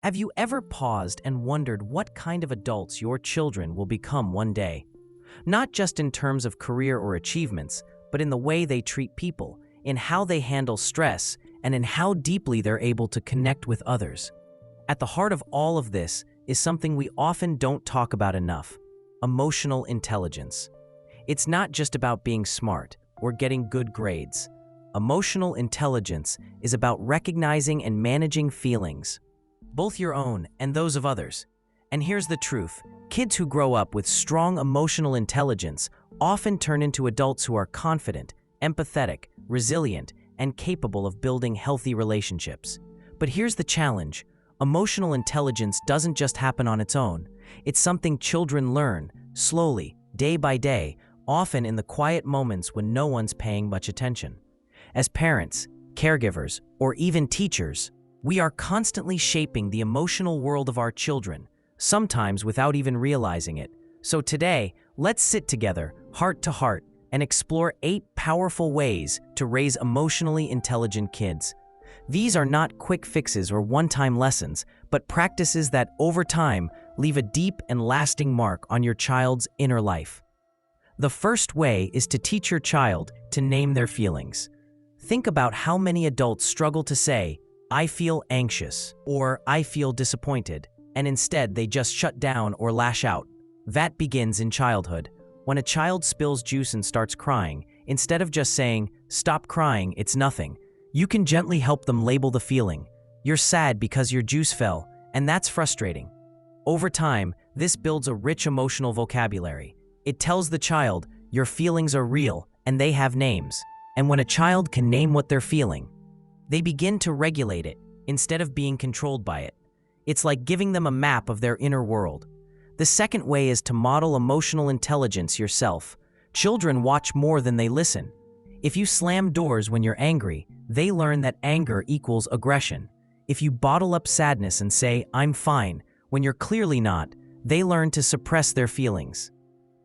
Have you ever paused and wondered what kind of adults your children will become one day? Not just in terms of career or achievements, but in the way they treat people, in how they handle stress, and in how deeply they're able to connect with others. At the heart of all of this is something we often don't talk about enough: emotional intelligence. It's not just about being smart or getting good grades. Emotional intelligence is about recognizing and managing feelings, both your own and those of others. And here's the truth: kids who grow up with strong emotional intelligence often turn into adults who are confident, empathetic, resilient, and capable of building healthy relationships. But here's the challenge: emotional intelligence doesn't just happen on its own. It's something children learn, slowly, day by day, often in the quiet moments when no one's paying much attention. As parents, caregivers, or even teachers, we are constantly shaping the emotional world of our children, sometimes without even realizing it. So today, let's sit together, heart to heart, and explore 8 powerful ways to raise emotionally intelligent kids. These are not quick fixes or one-time lessons, but practices that, over time, leave a deep and lasting mark on your child's inner life. The first way is to teach your child to name their feelings. Think about how many adults struggle to say, "I feel anxious," or "I feel disappointed," and instead they just shut down or lash out. That begins in childhood. When a child spills juice and starts crying, instead of just saying, "Stop crying, it's nothing," you can gently help them label the feeling. You're sad because your juice fell, and that's frustrating. Over time, this builds a rich emotional vocabulary. It tells the child, your feelings are real, and they have names. And when a child can name what they're feeling, they begin to regulate it instead of being controlled by it. It's like giving them a map of their inner world. The second way is to model emotional intelligence yourself. Children watch more than they listen. If you slam doors when you're angry, they learn that anger equals aggression. If you bottle up sadness and say, "I'm fine," when you're clearly not, they learn to suppress their feelings.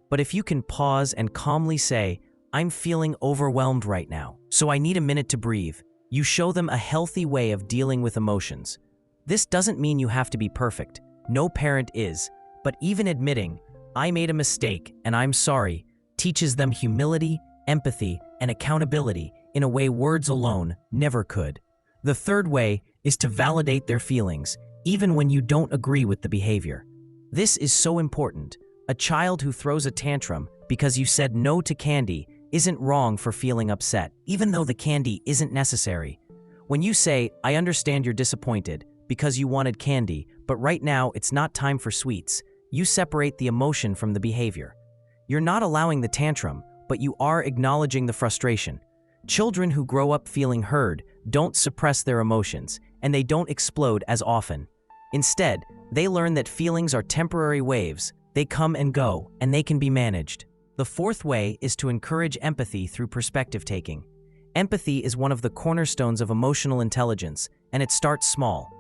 But if you can pause and calmly say, "I'm feeling overwhelmed right now, so I need a minute to breathe," you show them a healthy way of dealing with emotions. This doesn't mean you have to be perfect. No parent is. But even admitting, "I made a mistake and I'm sorry," teaches them humility, empathy, and accountability in a way words alone never could. The third way is to validate their feelings, even when you don't agree with the behavior. This is so important. A child who throws a tantrum because you said no to candy isn't wrong for feeling upset, even though the candy isn't necessary. When you say, "I understand you're disappointed because you wanted candy, but right now it's not time for sweets," you separate the emotion from the behavior. You're not allowing the tantrum, but you are acknowledging the frustration. Children who grow up feeling heard don't suppress their emotions, and they don't explode as often. Instead, they learn that feelings are temporary waves. They come and go, and they can be managed. The fourth way is to encourage empathy through perspective taking. Empathy is one of the cornerstones of emotional intelligence, and it starts small.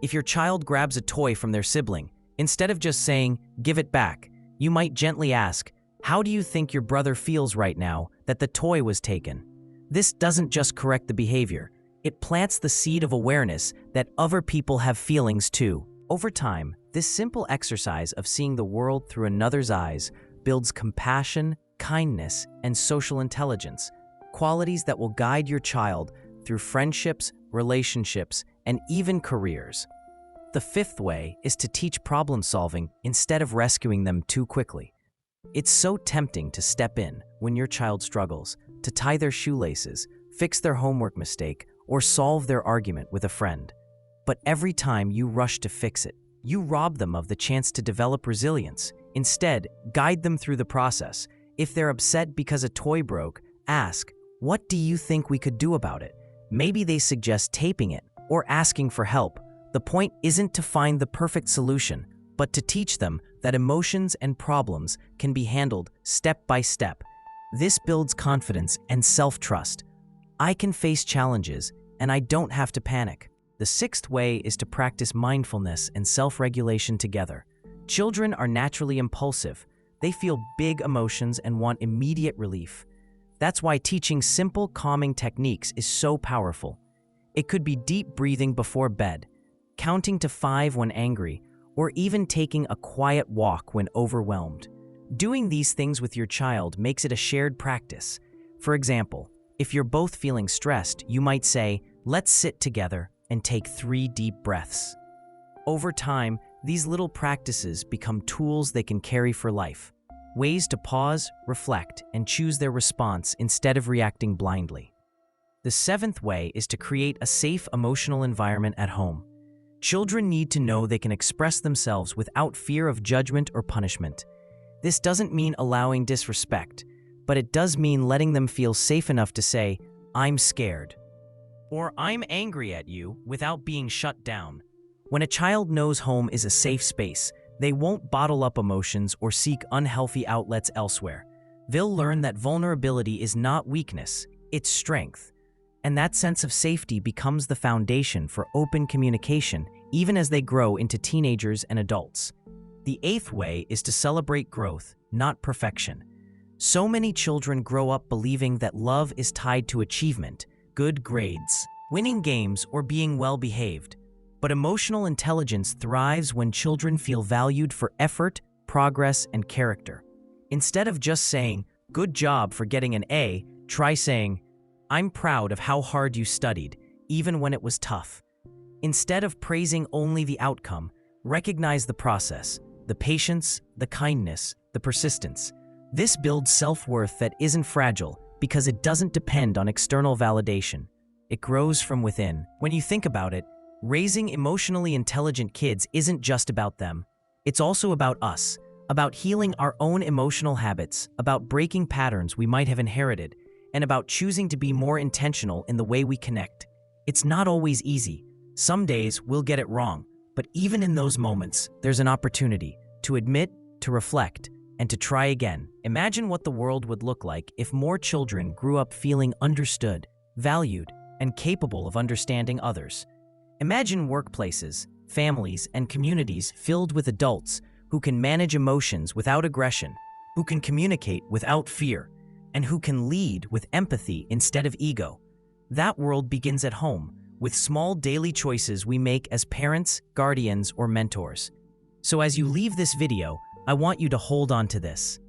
If your child grabs a toy from their sibling, instead of just saying, "Give it back," you might gently ask, "How do you think your brother feels right now that the toy was taken?" This doesn't just correct the behavior. It plants the seed of awareness that other people have feelings too. Over time, this simple exercise of seeing the world through another's eyes builds compassion, kindness, and social intelligence, qualities that will guide your child through friendships, relationships, and even careers. The fifth way is to teach problem solving instead of rescuing them too quickly. It's so tempting to step in when your child struggles, to tie their shoelaces, fix their homework mistake, or solve their argument with a friend. But every time you rush to fix it, you rob them of the chance to develop resilience. Instead, guide them through the process. If they're upset because a toy broke, ask, "What do you think we could do about it?" Maybe they suggest taping it or asking for help. The point isn't to find the perfect solution, but to teach them that emotions and problems can be handled step by step. This builds confidence and self-trust. I can face challenges, and I don't have to panic. The sixth way is to practice mindfulness and self-regulation together. Children are naturally impulsive. They feel big emotions and want immediate relief. That's why teaching simple, calming techniques is so powerful. It could be deep breathing before bed, counting to 5 when angry, or even taking a quiet walk when overwhelmed. Doing these things with your child makes it a shared practice. For example, if you're both feeling stressed, you might say, "Let's sit together and take 3 deep breaths." Over time, these little practices become tools they can carry for life, ways to pause, reflect, and choose their response instead of reacting blindly. The 7th way is to create a safe emotional environment at home. Children need to know they can express themselves without fear of judgment or punishment. This doesn't mean allowing disrespect, but it does mean letting them feel safe enough to say, "I'm scared," or "I'm angry at you," without being shut down. When a child knows home is a safe space, they won't bottle up emotions or seek unhealthy outlets elsewhere. They'll learn that vulnerability is not weakness, it's strength. And that sense of safety becomes the foundation for open communication, even as they grow into teenagers and adults. The 8th way is to celebrate growth, not perfection. So many children grow up believing that love is tied to achievement, good grades, winning games, or being well-behaved. But emotional intelligence thrives when children feel valued for effort, progress, and character. Instead of just saying, "Good job for getting an A," try saying, "I'm proud of how hard you studied, even when it was tough." Instead of praising only the outcome, recognize the process, the patience, the kindness, the persistence. This builds self-worth that isn't fragile because it doesn't depend on external validation. It grows from within. When you think about it, raising emotionally intelligent kids isn't just about them. It's also about us, about healing our own emotional habits, about breaking patterns we might have inherited, and about choosing to be more intentional in the way we connect. It's not always easy. Some days we'll get it wrong, but even in those moments, there's an opportunity to admit, to reflect, and to try again. Imagine what the world would look like if more children grew up feeling understood, valued, and capable of understanding others. Imagine workplaces, families, and communities filled with adults who can manage emotions without aggression, who can communicate without fear, and who can lead with empathy instead of ego. That world begins at home, with small daily choices we make as parents, guardians, or mentors. So as you leave this video, I want you to hold on to this.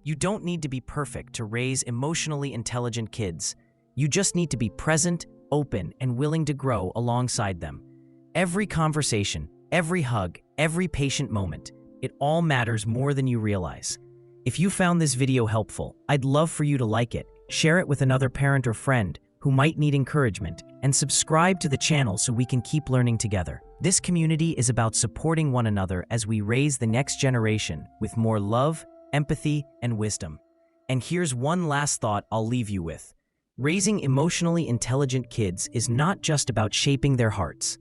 You don't need to be perfect to raise emotionally intelligent kids. You just need to be present, open, and willing to grow alongside them. Every conversation, every hug, every patient moment, it all matters more than you realize. If you found this video helpful, I'd love for you to like it, share it with another parent or friend who might need encouragement, and subscribe to the channel so we can keep learning together. This community is about supporting one another as we raise the next generation with more love, empathy, and wisdom. And here's one last thought I'll leave you with. Raising emotionally intelligent kids is not just about shaping their hearts.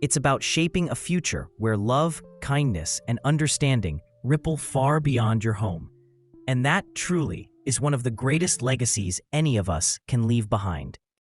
It's about shaping a future where love, kindness, and understanding ripple far beyond your home. And that truly is one of the greatest legacies any of us can leave behind.